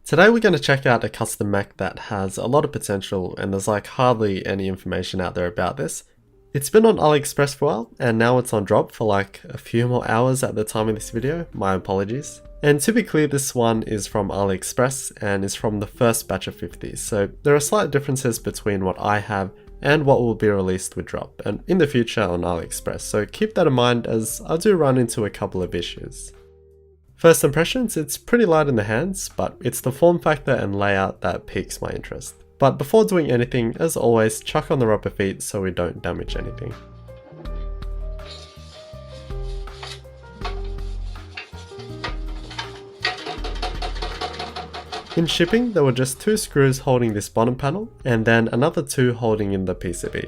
Today we're going to check out a custom mech that has a lot of potential and there's like hardly any information out there about this. It's been on AliExpress for a while and now it's on drop for like a few more hours at the time of this video, my apologies. And to be clear, this one is from AliExpress and is from the first batch of 50, so there are slight differences between what I have and what will be released with drop and in the future on AliExpress, so keep that in mind as I do run into a couple of issues. First impressions, it's pretty light in the hands, but it's the form factor and layout that piques my interest. But before doing anything, as always, chuck on the rubber feet so we don't damage anything. In shipping, there were just 2 screws holding this bottom panel, and then another 2 holding in the PCB.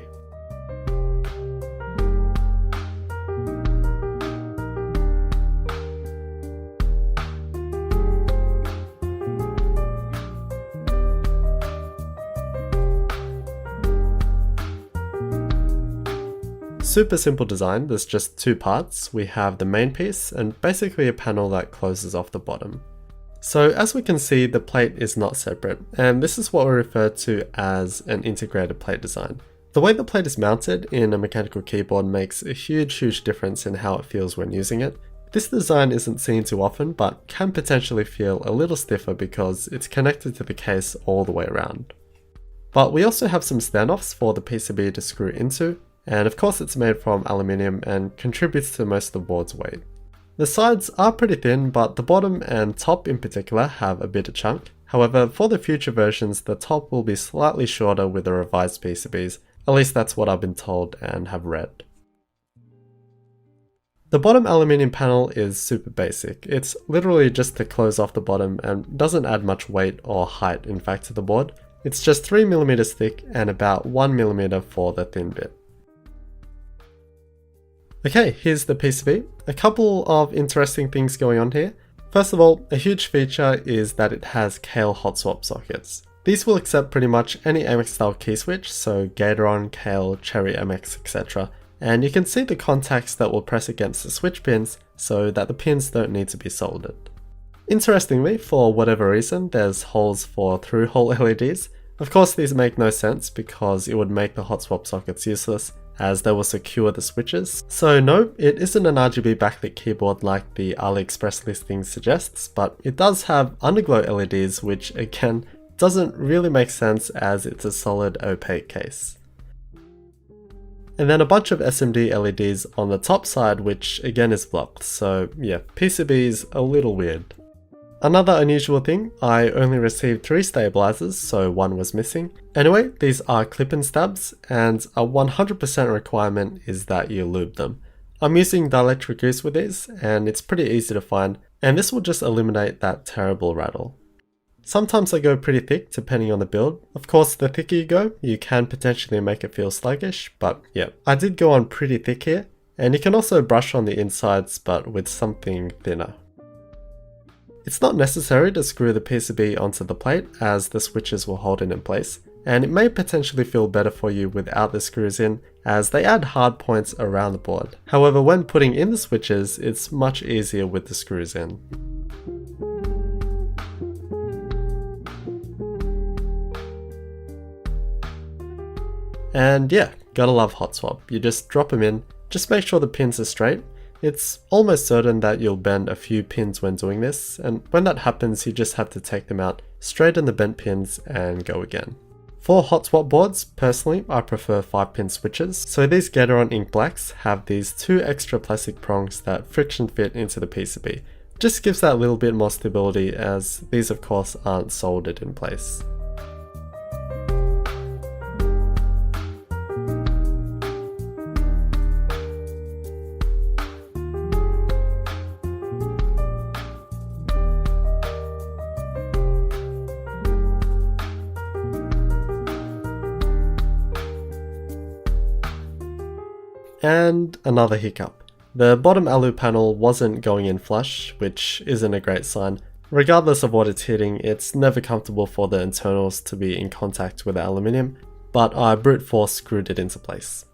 Super simple design, there's just 2 parts. We have the main piece and basically a panel that closes off the bottom. So as we can see, the plate is not separate, and this is what we refer to as an integrated plate design. The way the plate is mounted in a mechanical keyboard makes a huge difference in how it feels when using it. This design isn't seen too often, but can potentially feel a little stiffer because it's connected to the case all the way around. But we also have some standoffs for the PCB to screw into, and of course it's made from aluminium and contributes to most of the board's weight. The sides are pretty thin, but the bottom and top in particular have a bit of chunk. However, for the future versions, the top will be slightly shorter with the revised PCBs, at least that's what I've been told and have read. The bottom aluminium panel is super basic. It's literally just to close off the bottom and doesn't add much weight or height in fact to the board. It's just 3mm thick and about 1mm for the thin bit. Okay, here's the PCB. A couple of interesting things going on here. First of all, a huge feature is that it has Kale Hotswap sockets. These will accept pretty much any AMX style key switch, so Gatoron, Kale, Cherry MX, etc. And you can see the contacts that will press against the switch pins so that the pins don't need to be soldered. Interestingly, for whatever reason, there's holes for through-hole LEDs. Of course, these make no sense because it would make the Hotswap sockets useless, as they will secure the switches. So no, it isn't an RGB backlit keyboard like the AliExpress listing suggests, but it does have underglow LEDs, which again doesn't really make sense as it's a solid opaque case. And then a bunch of SMD LEDs on the top side, which again is blocked, so yeah, PCB is a little weird. Another unusual thing, I only received 3 stabilizers, so 1 was missing. Anyway, these are clip-in stabs, and a 100% requirement is that you lube them. I'm using dielectric grease with these, and it's pretty easy to find, and this will just eliminate that terrible rattle. Sometimes I go pretty thick depending on the build. Of course, the thicker you go, you can potentially make it feel sluggish, but yeah, I did go on pretty thick here, and you can also brush on the insides but with something thinner. It's not necessary to screw the PCB onto the plate as the switches will hold it in place, and it may potentially feel better for you without the screws in as they add hard points around the board. However, when putting in the switches, it's much easier with the screws in. And yeah, gotta love Hotswap. You just drop them in, just make sure the pins are straight. It's almost certain that you'll bend a few pins when doing this, and when that happens you just have to take them out, straighten the bent pins and go again. For Hotswap boards, personally I prefer 5-pin switches, so these Gatoron Ink Blacks have these 2 extra plastic prongs that friction fit into the PCB. Just gives that little bit more stability as these of course aren't soldered in place. And another hiccup. The bottom alu panel wasn't going in flush, which isn't a great sign. Regardless of what it's hitting, it's never comfortable for the internals to be in contact with the aluminium, but I brute force screwed it into place.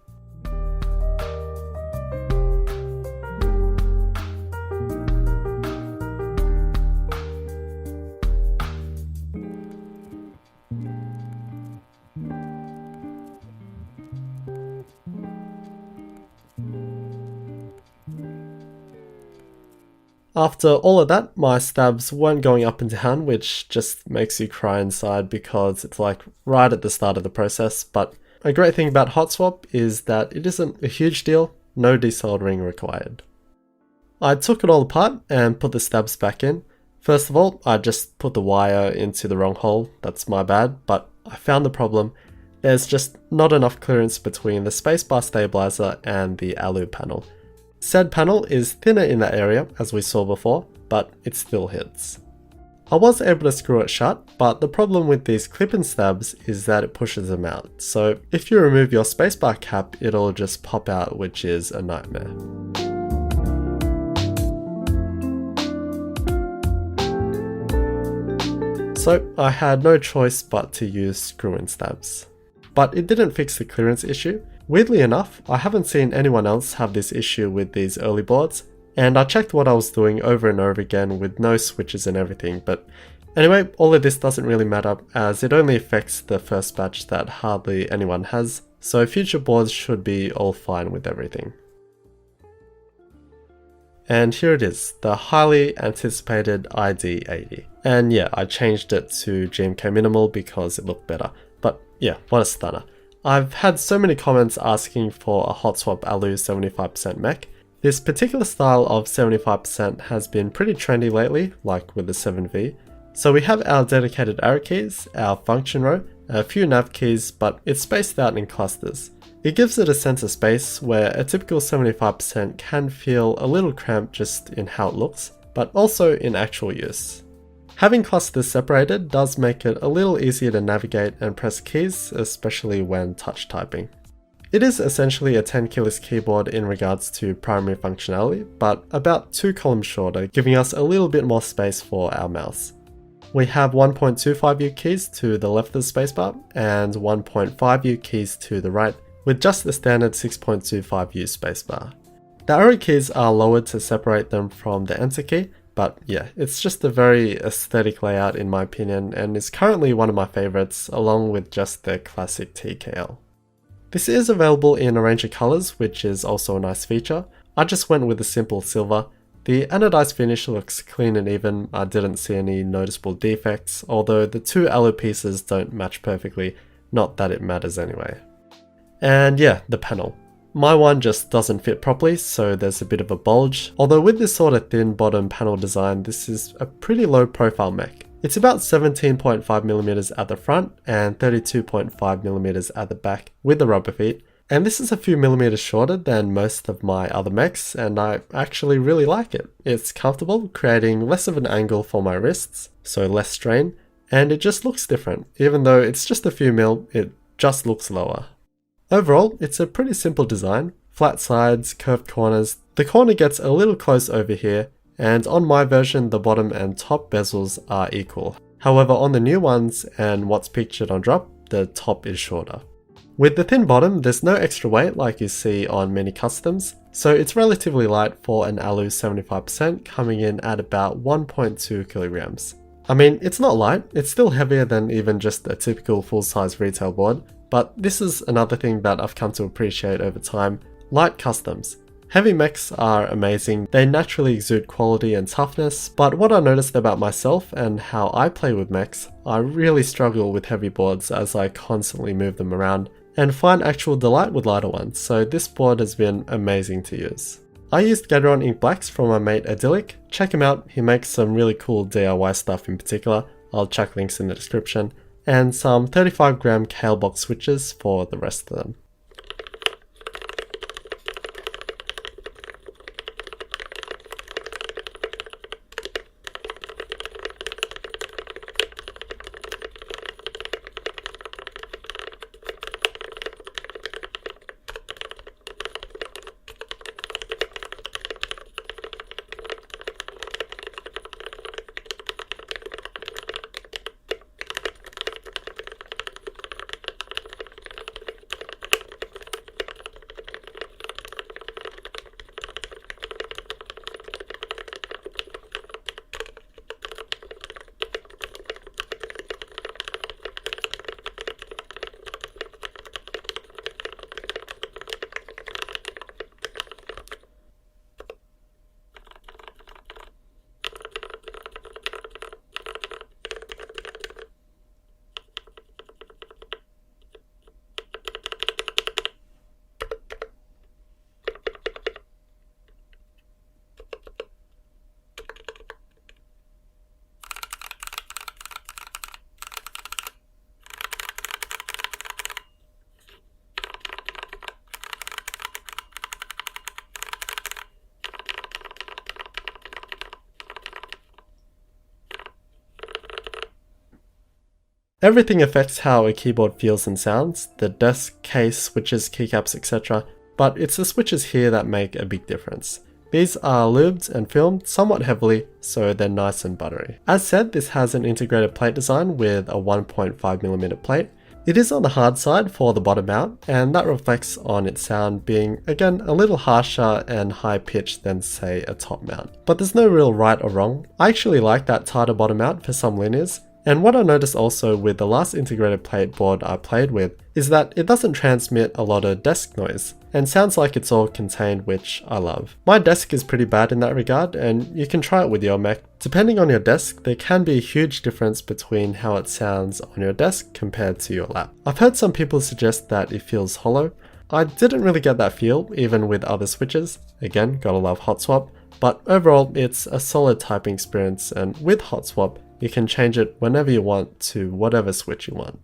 After all of that, my stabs weren't going up and down, which just makes you cry inside because it's like right at the start of the process. But a great thing about Hotswap is that it isn't a huge deal, no desoldering required. I took it all apart and put the stabs back in. First of all, I just put the wire into the wrong hole, that's my bad, but I found the problem. There's just not enough clearance between the spacebar stabilizer and the alu panel. Said panel is thinner in that area, as we saw before, but it still hits. I was able to screw it shut, but the problem with these clip-in stabs is that it pushes them out. So if you remove your spacebar cap, it'll just pop out, which is a nightmare. So I had no choice but to use screw-in stabs. But it didn't fix the clearance issue. Weirdly enough, I haven't seen anyone else have this issue with these early boards, and I checked what I was doing over and over again with no switches and everything, but anyway, all of this doesn't really matter as it only affects the first batch that hardly anyone has, so future boards should be all fine with everything. And here it is, the highly anticipated ID80. And yeah, I changed it to GMK Minimal because it looked better. But yeah, what a stunner. I've had so many comments asking for a Hotswap Alu 75% mech. This particular style of 75% has been pretty trendy lately, like with the 7V. So we have our dedicated arrow keys, our function row, a few nav keys, but it's spaced out in clusters. It gives it a sense of space where a typical 75% can feel a little cramped just in how it looks, but also in actual use. Having clusters separated does make it a little easier to navigate and press keys, especially when touch typing. It is essentially a 10 keyless keyboard in regards to primary functionality, but about 2 columns shorter, giving us a little bit more space for our mouse. We have 1.25U keys to the left of the spacebar and 1.5U keys to the right, with just the standard 6.25U spacebar. The arrow keys are lowered to separate them from the enter key, but yeah, it's just a very aesthetic layout in my opinion and is currently one of my favorites along with just the classic TKL. This is available in a range of colors, which is also a nice feature. I just went with a simple silver. The anodized finish looks clean and even, I didn't see any noticeable defects, although the two alu pieces don't match perfectly, not that it matters anyway. And yeah, the panel. My one just doesn't fit properly, so there's a bit of a bulge, although with this sort of thin bottom panel design, this is a pretty low profile mech. It's about 17.5mm at the front and 32.5mm at the back with the rubber feet, and this is a few millimeters shorter than most of my other mechs, and I actually really like it. It's comfortable, creating less of an angle for my wrists, so less strain, and it just looks different. Even though it's just a few mil, it just looks lower. Overall, it's a pretty simple design, flat sides, curved corners. The corner gets a little close over here, and on my version the bottom and top bezels are equal. However, on the new ones and what's pictured on drop, the top is shorter. With the thin bottom, there's no extra weight like you see on many customs, so it's relatively light for an Alu 75% coming in at about 1.2 kilograms. I mean, it's not light, it's still heavier than even just a typical full-size retail board, but this is another thing that I've come to appreciate over time, light customs. Heavy mechs are amazing, they naturally exude quality and toughness, but what I noticed about myself and how I play with mechs, I really struggle with heavy boards as I constantly move them around, and find actual delight with lighter ones, so this board has been amazing to use. I used Gateron ink blacks from my mate Idyllic. Check him out, he makes some really cool DIY stuff in particular, I'll chuck links in the description, and some 35g Kale box switches for the rest of them. Everything affects how a keyboard feels and sounds, the desk, case, switches, keycaps, etc. But it's the switches here that make a big difference. These are lubed and filmed somewhat heavily, so they're nice and buttery. As said, this has an integrated plate design with a 1.5mm plate. It is on the hard side for the bottom mount, and that reflects on its sound being, again, a little harsher and high pitched than say a top mount. But there's no real right or wrong. I actually like that tighter bottom mount for some linears. And what I noticed also with the last integrated plate board I played with is that it doesn't transmit a lot of desk noise and sounds like it's all contained, which I love. My desk is pretty bad in that regard, and you can try it with your mech. Depending on your desk, there can be a huge difference between how it sounds on your desk compared to your lap. I've heard some people suggest that it feels hollow. I didn't really get that feel even with other switches. Again, gotta love Hotswap. But overall, it's a solid typing experience, and with Hotswap, you can change it whenever you want to whatever switch you want.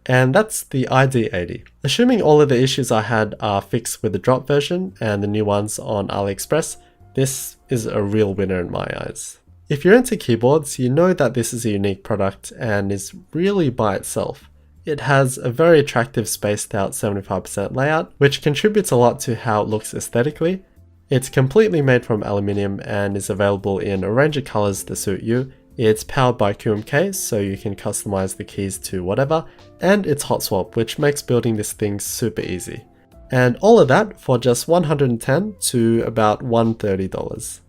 And that's the ID80. Assuming all of the issues I had are fixed with the drop version and the new ones on AliExpress, this is a real winner in my eyes. If you're into keyboards, you know that this is a unique product and is really by itself. It has a very attractive spaced out 75% layout, which contributes a lot to how it looks aesthetically. It's completely made from aluminium and is available in a range of colors to suit you. It's powered by QMK, so you can customize the keys to whatever, and it's Hotswap, which makes building this thing super easy. And all of that for just $110 to about $130.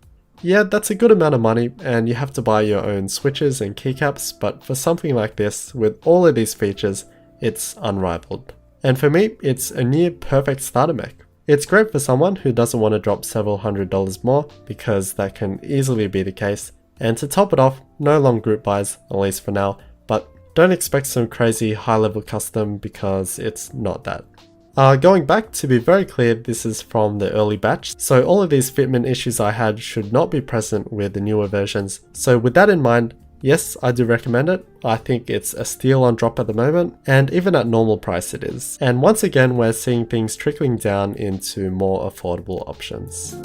Yeah, that's a good amount of money, and you have to buy your own switches and keycaps, but for something like this, with all of these features, it's unrivaled. And for me, it's a near perfect starter mech. It's great for someone who doesn't want to drop several $100s more, because that can easily be the case. And to top it off, no long group buys, at least for now, but don't expect some crazy high level custom because it's not that. Going back, to be very clear, this is from the early batch, so all of these fitment issues I had should not be present with the newer versions. So with that in mind, yes, I do recommend it. I think it's a steal on drop at the moment, and even at normal price it is. And once again, we're seeing things trickling down into more affordable options.